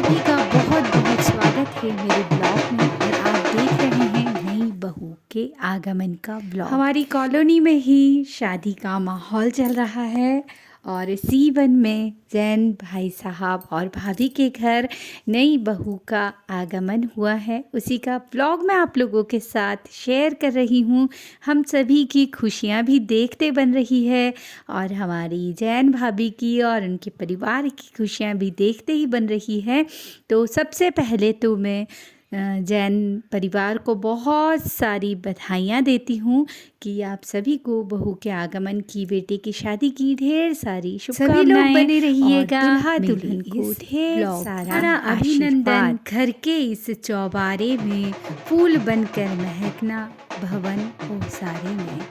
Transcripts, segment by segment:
सभी का बहुत बहुत स्वागत है मेरे ब्लॉग में और आप देख रहे हैं नई बहू के आगमन का ब्लॉग। हमारी कॉलोनी में ही शादी का माहौल चल रहा है और इसी वन में जैन भाई साहब और भाभी के घर नई बहू का आगमन हुआ है। उसी का ब्लॉग मैं आप लोगों के साथ शेयर कर रही हूँ। हम सभी की खुशियाँ भी देखते बन रही है और हमारी जैन भाभी की और उनके परिवार की खुशियाँ भी देखते ही बन रही है। तो सबसे पहले तो मैं जैन परिवार को बहुत सारी बधाइयाँ देती हूँ कि आप सभी को बहू के आगमन की, बेटे की शादी की ढेर सारी शुभकामनाएं। सभी लोग बने रहिएगा, दुल्हा दुल्हन को ढेर सारा अभिनंदन। घर के इस चौबारे में फूल बनकर महकना भवन ओसारे में।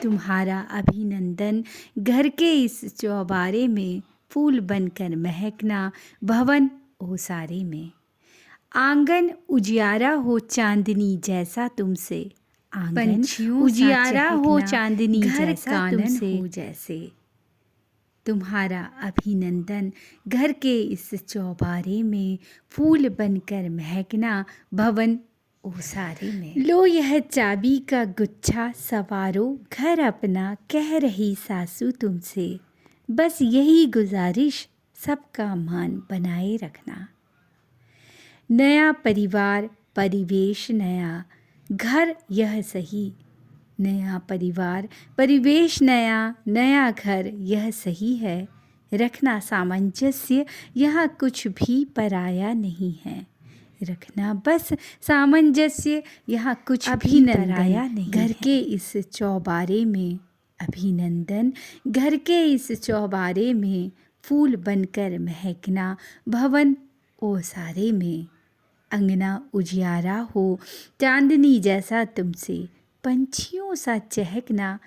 तुम्हारा अभिनंदन। घर के इस चौबारे में फूल बनकर महकना भवन ओसारे में। आंगन उजियारा हो चांदनी जैसा तुमसे। आंगन उजियारा हो चांदनी जैसा तुमसे हो जैसे। तुम्हारा अभिनंदन। घर के इस चौबारे में फूल बनकर महकना भवन ओसारे में। लो यह चाबी का गुच्छा सवारो घर अपना, कह रही सासू तुमसे। बस यही गुजारिश, सबका मान बनाए रखना। नया परिवार परिवेश नया, घर यह सही। नया परिवार परिवेश नया, नया घर यह सही है। रखना सामंजस्य, यहाँ कुछ भी पराया नहीं है। रखना बस सामंजस्य, यहाँ कुछ भी पराया नहीं। घर के इस चौबारे में अभिनंदन। घर के इस चौबारे में फूल बनकर महकना भवन ओसारे में। अंगना उजियारा हो चांदनी जैसा तुमसे। पंछियों सा चहकना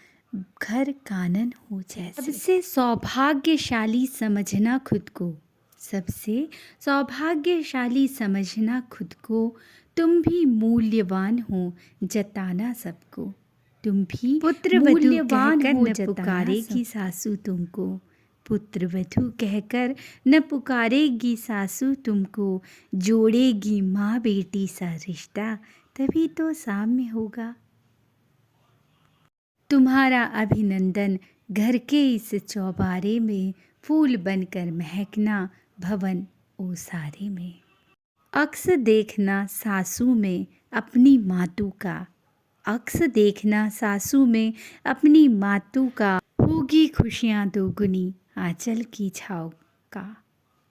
घर कानन हो जैसे। सबसे सौभाग्यशाली समझना खुद को। सबसे सौभाग्यशाली समझना खुद को। तुम भी मूल्यवान हो जताना सबको। तुम भी पुत्र मूल्यवान हो न पुकारेगी सासू तुमको। पुत्र वधू कहकर न पुकारेगी सासू तुमको। जोड़ेगी माँ बेटी सा रिश्ता, तभी तो साम्य होगा। तुम्हारा अभिनंदन। घर के इस चौबारे में फूल बनकर महकना भवन ओसारे में। अक्स देखना सासू में अपनी मातू का। अक्स देखना सासू में अपनी मातू का। होगी खुशियाँ दोगुनी आंचल की छाव का।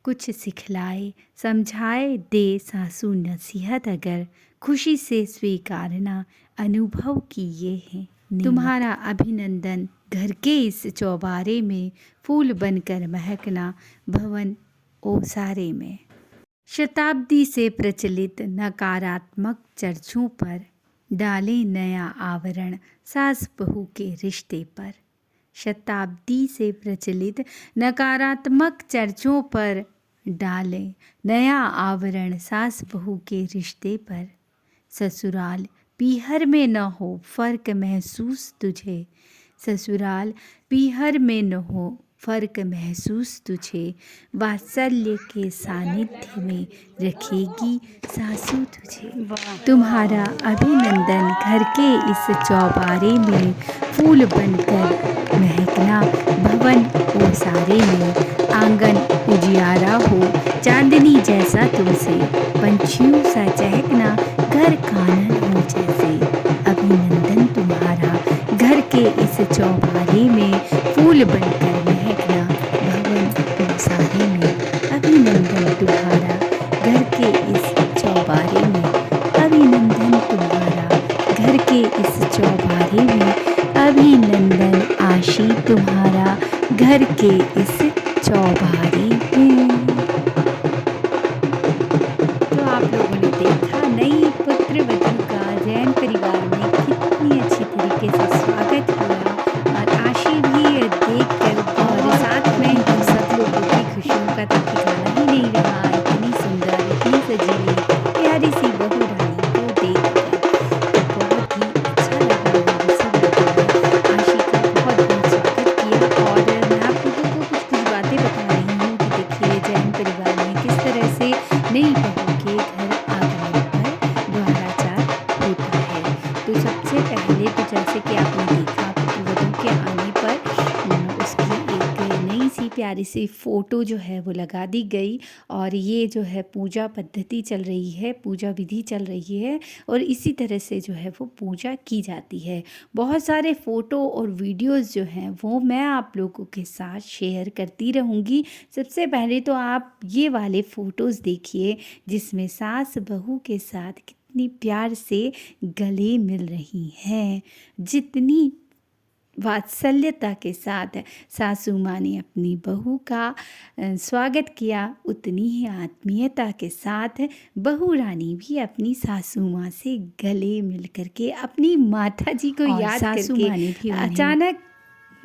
कुछ सिखलाए समझाए दे सासू नसीहत, अगर खुशी से स्वीकारना अनुभव की ये है। तुम्हारा अभिनंदन। घर के इस चौबारे में फूल बनकर महकना भवन ओसारे में। शताब्दी से प्रचलित नकारात्मक चर्चों पर डालें नया आवरण सास बहू के रिश्ते पर। शताब्दी से प्रचलित नकारात्मक चर्चों पर डालें नया आवरण सास बहू के रिश्ते पर। ससुराल पीहर में न हो फर्क महसूस तुझे। ससुराल पीहर में न हो फर्क महसूस तुझे। वात्सल्य के सानिध्य में रखेगी सासू तुझे। तुम्हारा अभिनंदन। घर के इस चौबारे में फूल बनकर महकना भवन ओसारे में। आंगन उजियारा हो चांदनी जैसा तुमसे। पंछियों सा चहकना घर कानन हो जैसे। अभिनंदन तुम्हारा। घर के इस चौबारे में फूल बनकर महकना भवन ओसारे में। अभिनंदन तुम्हारा। घर के इस चौबारे में। अभिनंदन तुम्हारा। घर के इस चौबारे में। अभिनंदन आशी तुम्हारा। घर के इस चौबारे में। तो आप लोगों ने देखा नई पुत्र वधू का जैन परिवार में कितनी अच्छी तरीके से स्वागत हुआ और आशी भी देखकर और साथ में हम सब लोगों की खुशियों का तो ठिकाना ही नहीं रहा। इतनी सुंदर, इतनी सजीली, प्यारी सी बहू रानी को देखकर बहुत ही अच्छा लगा। हम सब लोगों ने आशी का बहुत बहुत स्वागत किया और मैं आप लोगों को से फ़ोटो जो है वो लगा दी गई और ये जो है पूजा पद्धति चल रही है, पूजा विधि चल रही है और इसी तरह से जो है वो पूजा की जाती है। बहुत सारे फ़ोटो और वीडियोज़ जो हैं वो मैं आप लोगों के साथ शेयर करती रहूँगी। सबसे पहले तो आप ये वाले फ़ोटोज़ देखिए जिसमें सास बहू के साथ कितनी प्यार से गले मिल रही हैं। जितनी वात्सल्यता के साथ सासू माँ ने अपनी बहू का स्वागत किया, उतनी ही आत्मीयता के साथ बहू रानी भी अपनी सासू माँ से गले मिल करके अपनी माता जी को याद करके अचानक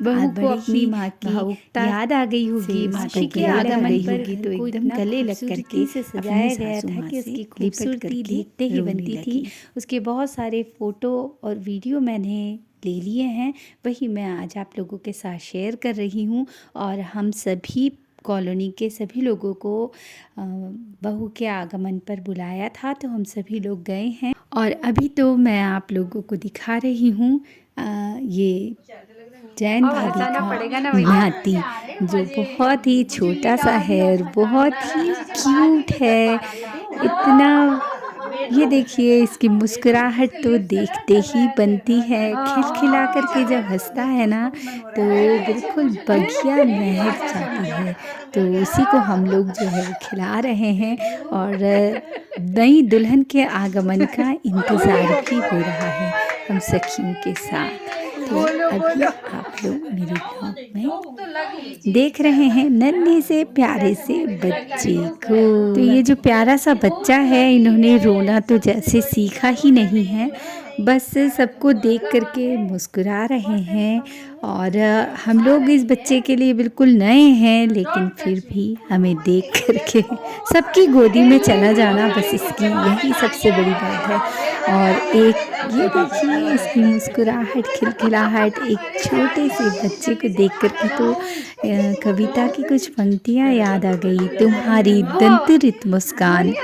बहू को अपनी माँ की याद आ गई होगी, मासी के आगमन पर तो एकदम गले लग करके से सजाया गया था कि उसकी खूबसूरती देखते ही बनती थी। उसके बहुत सारे फ़ोटो और वीडियो मैंने ले लिए हैं, वही मैं आज आप लोगों के साथ शेयर कर रही हूँ। और हम सभी कॉलोनी के सभी लोगों को बहू के आगमन पर बुलाया था, तो हम सभी लोग गए हैं। और अभी तो मैं आप लोगों को दिखा रही हूँ ये जैन भाभी का नाती जो बहुत ही छोटा सा है और बहुत ही क्यूट है। इतना ये देखिए, इसकी मुस्कुराहट तो देखते ही बनती है। खिलखिला करके जब हंसता है ना तो बिल्कुल बगिया महक जाती है। तो उसी को हम लोग जो है वो खिला रहे हैं और नई दुल्हन के आगमन का इंतज़ार भी हो रहा है हम सखियों के साथ। तो अभी आप लोग मेरे ब्लॉग में देख रहे हैं नन्हे से प्यारे से बच्चे को। तो ये जो प्यारा सा बच्चा है, इन्होंने रोना तो जैसे सीखा ही नहीं है, बस सबको देख करके मुस्कुरा रहे हैं। और हम लोग इस बच्चे के लिए बिल्कुल नए हैं, लेकिन फिर भी हमें देख करके सबकी गोदी में चला जाना बस इसकी यही सबसे बड़ी बात है। और एक ये देखिए इसकी मुस्कुराहट, खिलखिलाहट एक छोटे से बच्चे को देख करके तो कविता की कुछ पंक्तियाँ याद आ गई। तुम्हारी दंतरित मुस्कान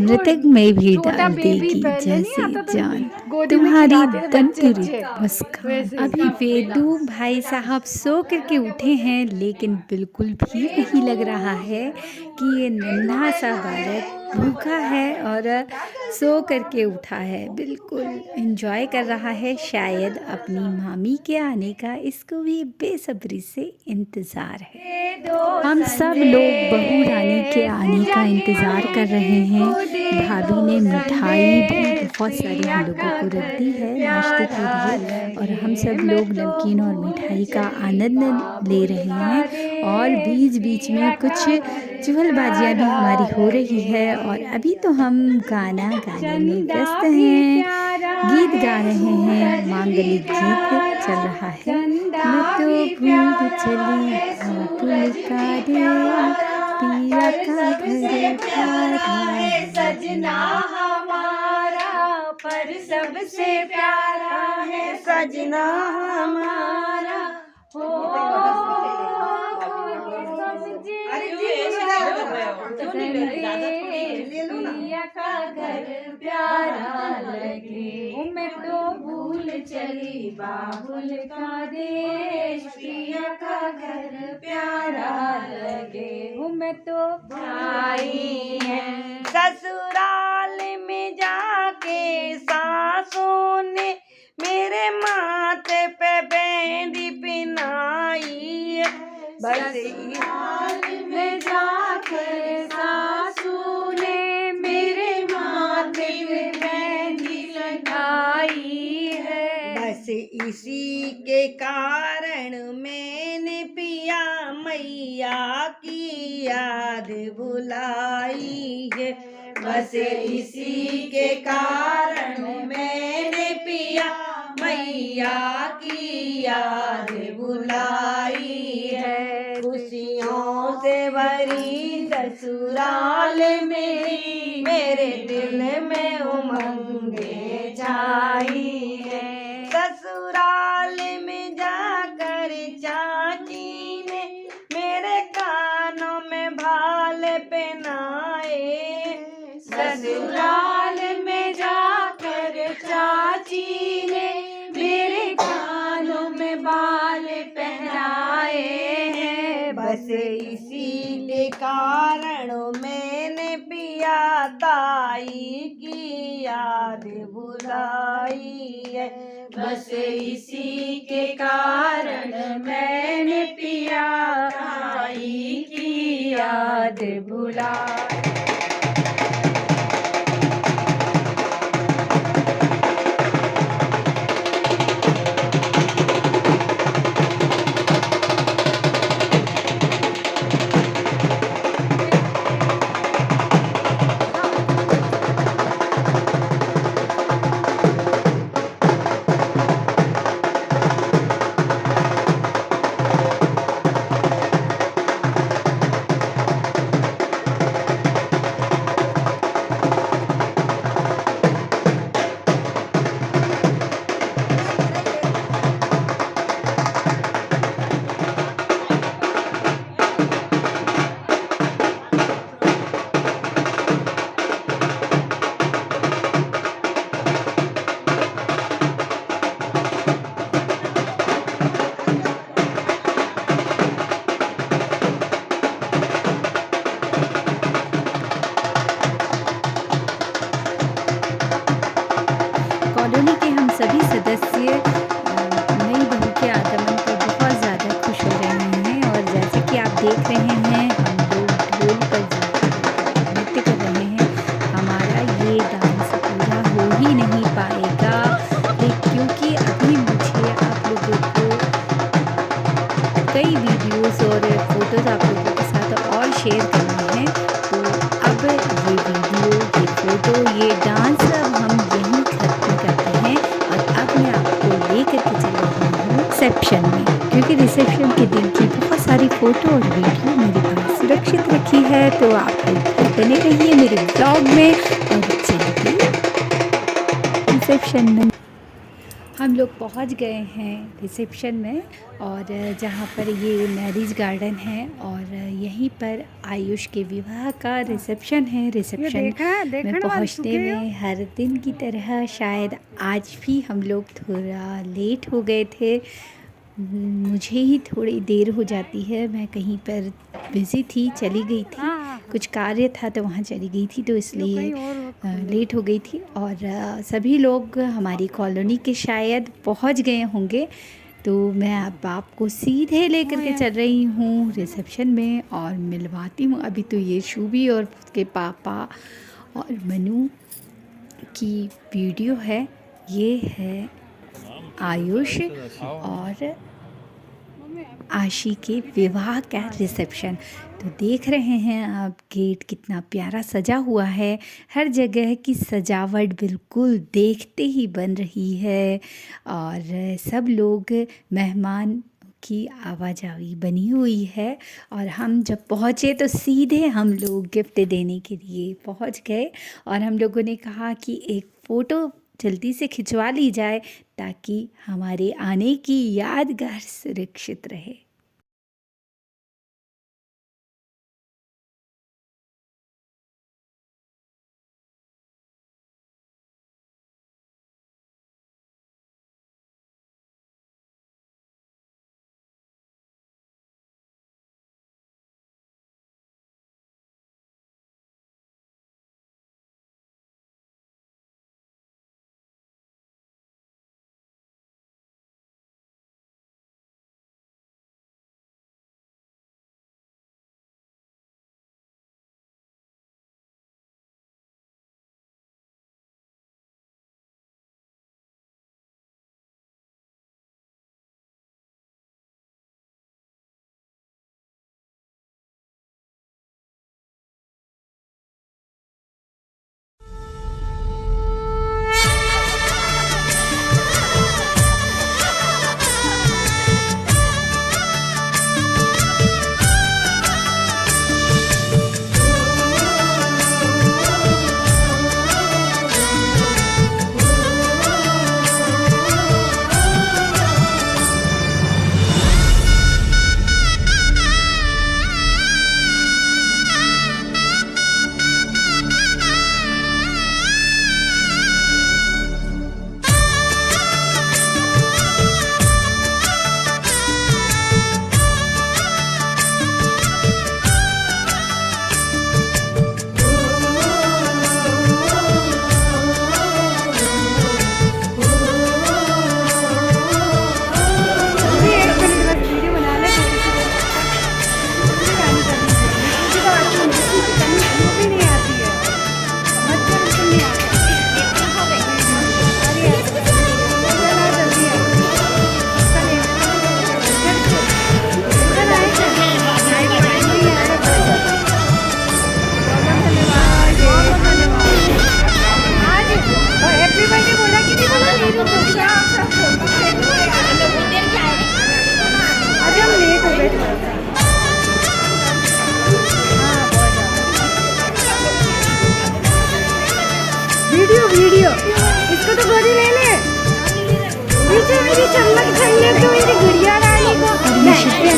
मृतक में भी डाल देगी जैसे जान, तुम्हारी दंतरित मुस्कान। अभी वेदू भाई साहब सो करके उठे हैं, लेकिन बिल्कुल भी नहीं लग रहा है कि ये नन्हा सा बालक भूखा है और सो करके उठा है। बिल्कुल एंजॉय कर रहा है, शायद अपनी मामी के आने का इसको भी बेसब्री से इंतज़ार है। हम सब लोग बहू रानी के आने का इंतज़ार कर रहे हैं। भाभी ने मिठाई भी बहुत सारी हम लोगों को रख दी है नाश्ते के लिए, और हम सब लोग नमकीन और मिठाई का आनंद ले रहे हैं। और बीच बीच में कुछ चुगलबाजियाँ भी हमारी हो रही है। और अभी तो हम गाना गाने में व्यस्त हैं, गीत गा रहे हैं, मांगलिक गीत चल रहा है। मैं तो भूल चली बाबुल का देश, पिया का घर प्यारा है सजना हमारा, पर सबसे प्यारा है सजना हमारा। पिया का घर प्यारा लगे, मैं तो भूल चली बाबुल का देश, पिया का घर प्यारा लगे, मैं तो भाई है ससुराल में जाके सासों ने मेरे माथे पे मेहंदी पिनाई। ससुराल में जाके सासू ने मेरे माथे पे मेहंदी लगाई है। बस इसी के कारण मैंने पिया मैया की याद बुलाई है। बस इसी के कारण मैंने पिया मैया की याद बुलाई है। खुशियों से भरी ससुराल मेरी, मेरे दिल में उमंगे छाई है। ससुराल में जाकर चाची ने मेरे कानों में भाल पहनाए। ससुराल में जाकर चाची ने मेरे कानों में बाल पहनाए हैं। बस इसी के कारण मैंने पिया ताई की याद बुलाई है। बस इसी के कारण मैंने पिया ताई की याद बुलाई। कॉलोनी के हम सभी सदस्य नई बहू के आगमन पर बहुत ज़्यादा खुश हो रहे हैं और जैसे कि आप देख रहे हैं हम लोग ढोल पर नृत्य कर रहे हैं। हमारा ये डांस पूरा हो ही नहीं पाएगा क्योंकि अभी मुझे आप लोगों को कई वीडियोस और फोटोज़ आप लोगों के साथ और शेयर करने हैं। तो अब ये वीडियो, ये फ़ोटो, ये डांस अब हम यहीं खत्म करते हैं और अब मैं आपको लेकर के चल रही हूँ रिसेप्शन में, क्योंकि रिसेप्शन के दिन की बहुत सारी फ़ोटो और वीडियो मेरे पास सुरक्षित रखी है। तो आप लोग बने रहिए मेरे ब्लॉग में और चलिए रिसेप्शन में। हम लोग पहुंच गए हैं रिसेप्शन में और जहां पर ये मैरिज गार्डन है और यहीं पर आयुष के विवाह का रिसेप्शन है। रिसेप्शन में पहुंचने में हर दिन की तरह शायद आज भी हम लोग थोड़ा लेट हो गए थे। मुझे ही थोड़ी देर हो जाती है, मैं कहीं पर बिज़ी थी, चली गई थी, कुछ कार्य था तो वहाँ चली गई थी, तो इसलिए लेट हो गई थी। और सभी लोग हमारी कॉलोनी के शायद पहुँच गए होंगे। तो मैं अब आपको सीधे लेकर के चल रही हूँ रिसेप्शन में और मिलवाती हूँ। अभी तो ये शुभी और उसके पापा और मनु की वीडियो है। ये है आयुष और आशी के विवाह का रिसेप्शन। तो देख रहे हैं आप गेट कितना प्यारा सजा हुआ है। हर जगह की सजावट बिल्कुल देखते ही बन रही है और सब लोग मेहमान की आवाजाही बनी हुई है। और हम जब पहुँचे तो सीधे हम लोग गिफ्ट देने के लिए पहुँच गए और हम लोगों ने कहा कि एक फ़ोटो जल्दी से खिंचवा ली जाए ताकि हमारे आने की यादगार सुरक्षित रहे।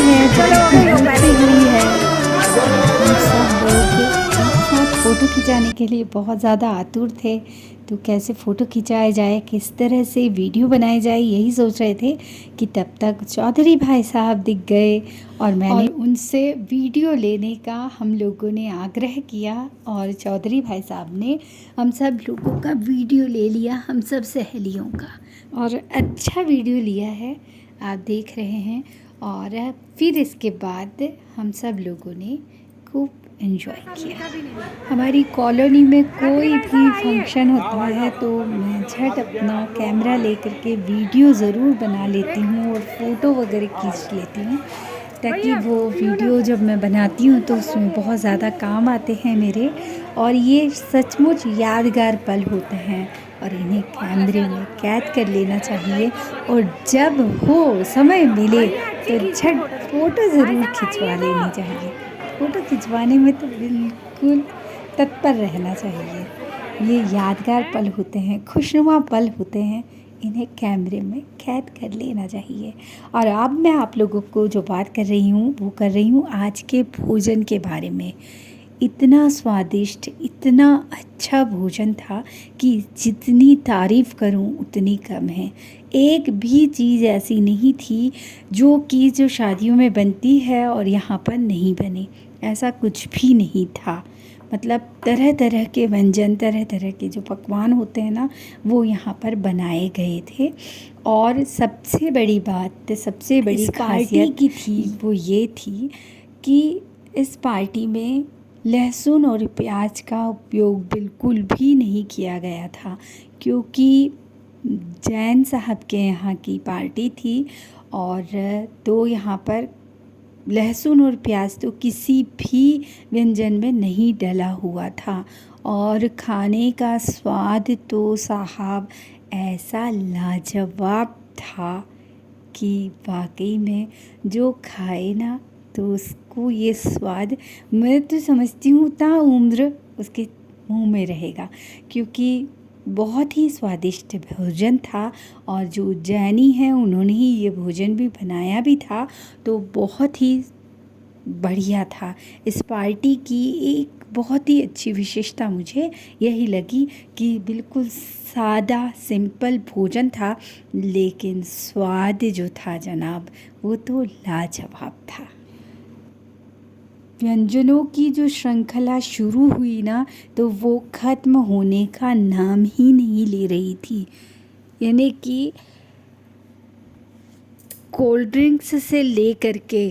है बहुत ही मीठी हुई है। हम सब लोग एक साथ फ़ोटो खिंचाने के लिए बहुत ज़्यादा आतुर थे। तो कैसे फ़ोटो खिंचाया जाए, किस तरह से वीडियो बनाई जाए, यही सोच रहे थे कि तब तक चौधरी भाई साहब दिख गए और मैंने उनसे वीडियो लेने का हम लोगों ने आग्रह किया और चौधरी भाई साहब ने हम सब लोगों का वीडियो ले लिया, हम सब सहेलियों का, और अच्छा वीडियो लिया है, आप देख रहे हैं। और फिर इसके बाद हम सब लोगों ने खूब एंजॉय किया। हमारी कॉलोनी में कोई भी फंक्शन होता है तो मैं झट अपना कैमरा लेकर के वीडियो ज़रूर बना लेती हूँ और फ़ोटो वगैरह खींच लेती हूँ, ताकि वो वीडियो जब मैं बनाती हूँ तो उसमें बहुत ज़्यादा काम आते हैं मेरे, और ये सचमुच यादगार पल होते हैं और इन्हें कैमरे में कैद कर लेना चाहिए। और जब हो समय मिले तो झट फ़ोटो ज़रूर खिंचवा लेनी चाहिए। फ़ोटो खिंचवाने में तो बिल्कुल तत्पर रहना चाहिए। ये यादगार पल होते हैं, खुशनुमा पल होते हैं, इन्हें कैमरे में कैद कर लेना चाहिए। और अब मैं आप लोगों को जो बात कर रही हूँ वो कर रही हूँ आज के भोजन के बारे में। इतना स्वादिष्ट, इतना अच्छा भोजन था कि जितनी तारीफ़ करूं उतनी कम है। एक भी चीज़ ऐसी नहीं थी जो शादियों में बनती है और यहाँ पर नहीं बने, ऐसा कुछ भी नहीं था। मतलब तरह तरह के व्यंजन, तरह तरह के जो पकवान होते हैं ना, वो यहाँ पर बनाए गए थे। और सबसे बड़ी बात, सबसे बड़ी खासियत की थी वो ये थी कि इस पार्टी में लहसुन और प्याज का उपयोग बिल्कुल भी नहीं किया गया था, क्योंकि जैन साहब के यहाँ की पार्टी थी। और तो यहाँ पर लहसुन और प्याज तो किसी भी व्यंजन में नहीं डला हुआ था। और खाने का स्वाद तो साहब ऐसा लाजवाब था कि वाकई में जो खाए ना तो उसको ये स्वाद, मैं तो समझती हूँ ताउम्र उसके मुंह में रहेगा, क्योंकि बहुत ही स्वादिष्ट भोजन था। और जो उज्जैनी हैं उन्होंने ही ये भोजन भी बनाया भी था, तो बहुत ही बढ़िया था। इस पार्टी की एक बहुत ही अच्छी विशेषता मुझे यही लगी कि बिल्कुल सादा सिंपल भोजन था, लेकिन स्वाद जो था जनाब वो तो लाजवाब था। व्यंजनों की जो श्रृंखला शुरू हुई ना तो वो ख़त्म होने का नाम ही नहीं ले रही थी। यानी कि कोल्ड ड्रिंक्स से लेकर के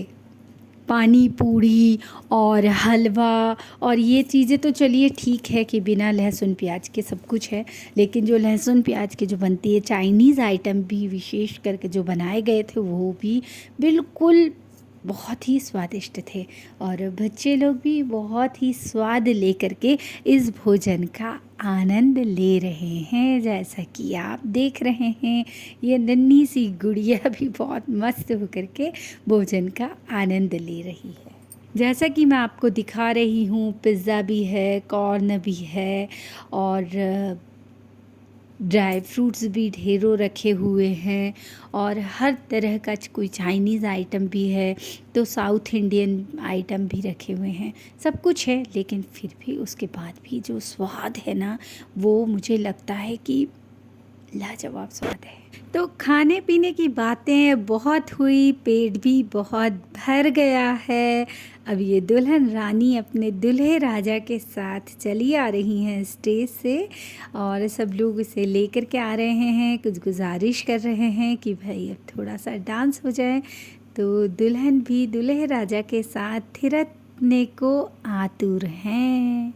पानी पूरी और हलवा, और ये चीज़ें तो चलिए ठीक है कि बिना लहसुन प्याज के सब कुछ है, लेकिन जो लहसुन प्याज के जो बनती है चाइनीज़ आइटम भी विशेष करके जो बनाए गए थे वो भी बिल्कुल बहुत ही स्वादिष्ट थे। और बच्चे लोग भी बहुत ही स्वाद लेकर के इस भोजन का आनंद ले रहे हैं। जैसा कि आप देख रहे हैं, ये नन्ही सी गुड़िया भी बहुत मस्त होकर के भोजन का आनंद ले रही है। जैसा कि मैं आपको दिखा रही हूँ, पिज़्ज़ा भी है, कॉर्न भी है, और ड्राई फ्रूट्स भी ढेरों रखे हुए हैं, और हर तरह का कोई चाइनीज़ आइटम भी है, तो साउथ इंडियन आइटम भी रखे हुए हैं। सब कुछ है, लेकिन फिर भी उसके बाद भी जो स्वाद है ना वो मुझे लगता है कि लाजवाब स्वाद है। तो खाने पीने की बातें बहुत हुई, पेट भी बहुत भर गया है। अब ये दुल्हन रानी अपने दूल्हे राजा के साथ चली आ रही हैं स्टेज से, और सब लोग इसे लेकर के आ रहे हैं, कुछ गुजारिश कर रहे हैं कि भाई अब थोड़ा सा डांस हो जाए। तो दुल्हन भी दूल्हे राजा के साथ थिरकने को आतुर हैं।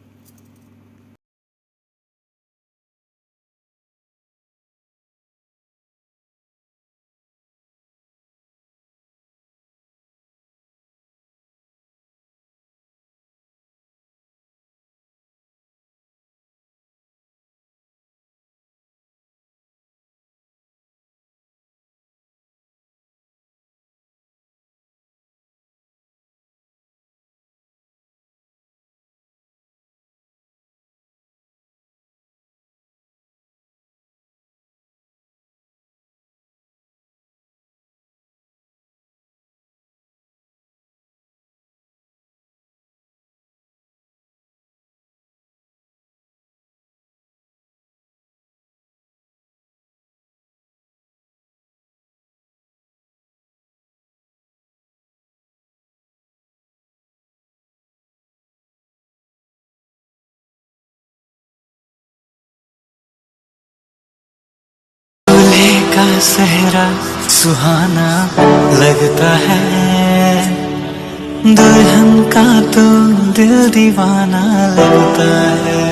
का सेहरा सुहाना लगता है, दुल्हन का तो दिल दीवाना लगता है।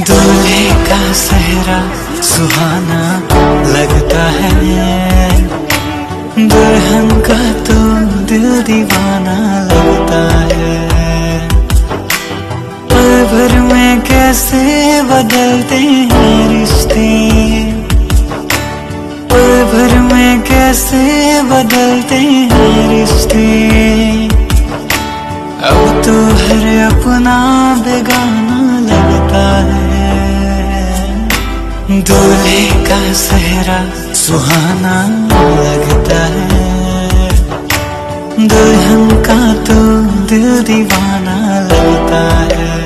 दूल्हे का सेहरा सुहाना लगता है, दुल्हन का तो दिल दीवाना लगता है। पल भर में कैसे बदलते हैं रिश्ते, पल भर में कैसे बदलते हैं रिश्ते। अब तो हर अपना बेगाना लगता है। दूल्हे का सेहरा सुहाना लगता है, दुल्हन का तो दिल दीवाना लगता है।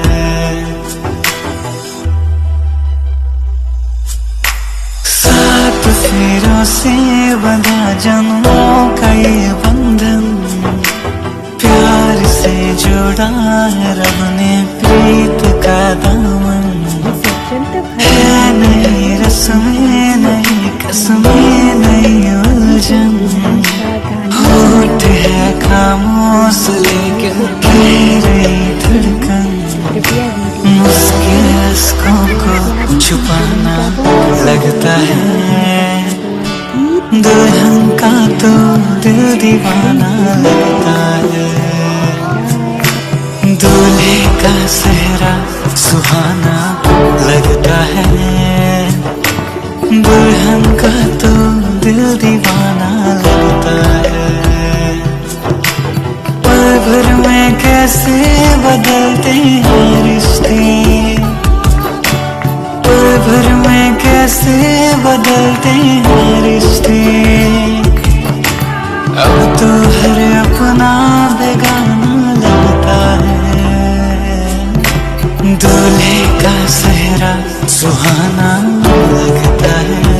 सात फेरों से बंधा जन्मों का ये बंधन, प्यार से जोड़ा है रब ने प्रीत का दामन। है नहीं रस्में नहीं कसमें नहीं उलझन, होठ है खामोश लेकिन कह रही धड़कन। मुश्किल अश्कों को छुपाना लगता है, दुल्हन का तो दिल दीवाना लगता है। दूल्हे का सेहरा सुहाना लगता है, दुल्हन का तो दिल दीवाना लगता है। पल भर में कैसे बदलते हैं रिश्ते, पल भर में कैसे बदलते हैं रिश्ते। अब तो हर अपना बेगाना लगता है। दूल्हे का सेहरा सुहाना लगता है,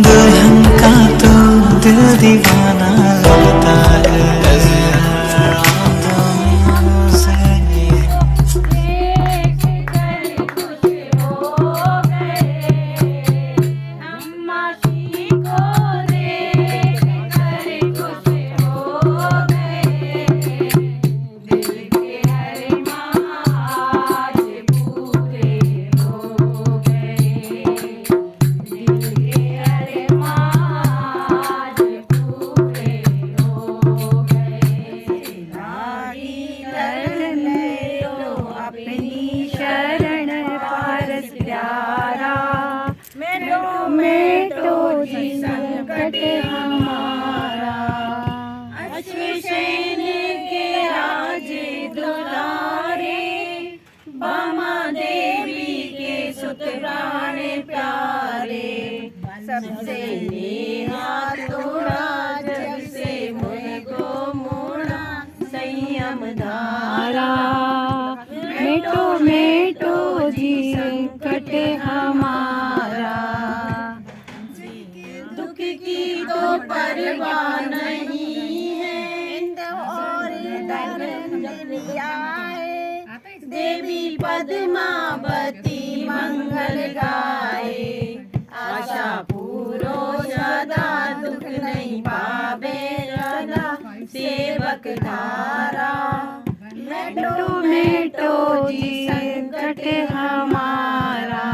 दुल्हन का तो दिल दीवाना लगता है। सबसे नेहा तोड़ा जब से मुझको मोड़ा संयम धारा। मेटो मेटो जी संकट हमारा, दुख की तो परवाह नहीं है और धन आए। देवी पद्मावती मंगल गाए, आशा पूरो सदा दुख नहीं पावे सदा सेवक धारा। मेटो मेटो जी संकट हमारा,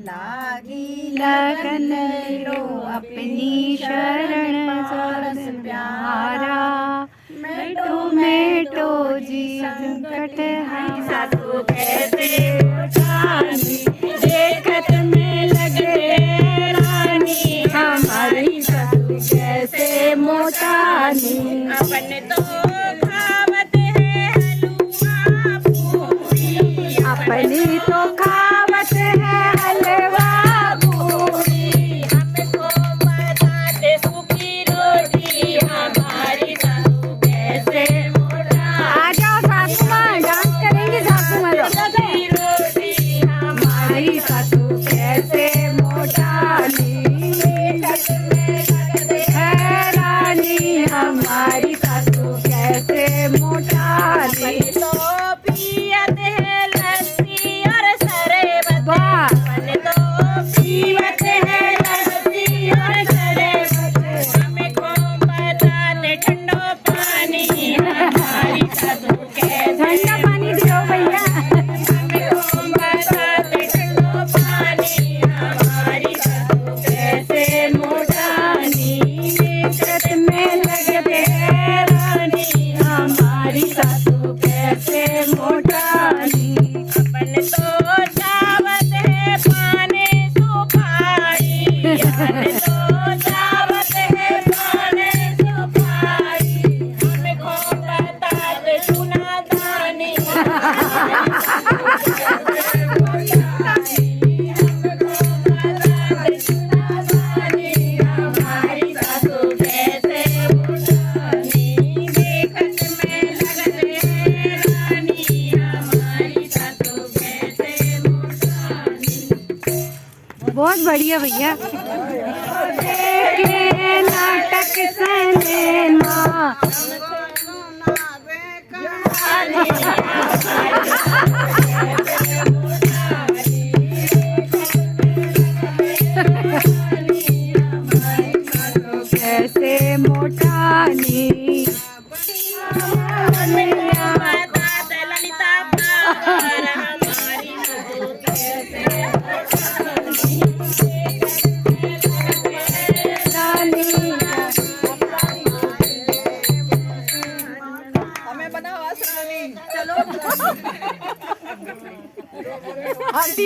लागी लगन लो अपनी शरण सरस प्यारा। मेटो मेटो जी संकट हमारा। सासू कहते जानी देखत में लगे रानी, हमारी सासू कैसे मोटानी। अपन तो खावत है हलवा पूरी, अपनी तो खावत है हलवा पूरी। हमको बता दे सूखी रोटी, हमारी सासू कैसे मोटा। आ जाओ सासू माँ, डांस करेंगे सासू माँ। सूखी रोटी हमारी सासू कैसे मोटानी, है रानी हमारी सासू कैसे मोटानी। तो पियत है लस्सी और शरबत, तो बहुत बढ़िया भैया। के नाटक सिनेमा कैसे मोटानी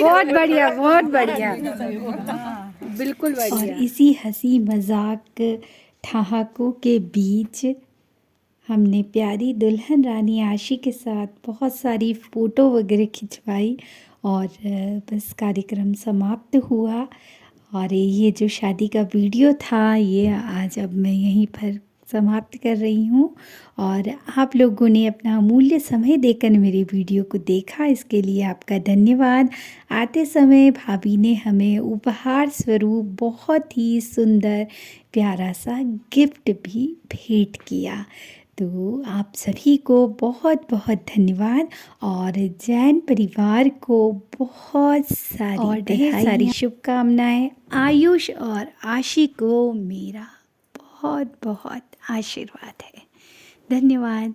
बहुत बढ़िया, बहुत बढ़िया, बिल्कुल और बढ़िया। इसी हंसी मजाक ठहाकों के बीच हमने प्यारी दुल्हन रानी आशी के साथ बहुत सारी फ़ोटो वगैरह खिंचवाई और बस कार्यक्रम समाप्त हुआ। और ये जो शादी का वीडियो था ये आज अब मैं यहीं पर समाप्त कर रही हूँ। और आप लोगों ने अपना अमूल्य समय देकर मेरे वीडियो को देखा, इसके लिए आपका धन्यवाद। आते समय भाभी ने हमें उपहार स्वरूप बहुत ही सुंदर प्यारा सा गिफ्ट भी भेंट किया। तो आप सभी को बहुत बहुत धन्यवाद और जैन परिवार को बहुत सारी और ढेर सारी शुभकामनाएं। आयुष और आशी को मेरा बहुत बहुत आशीर्वाद है। धन्यवाद।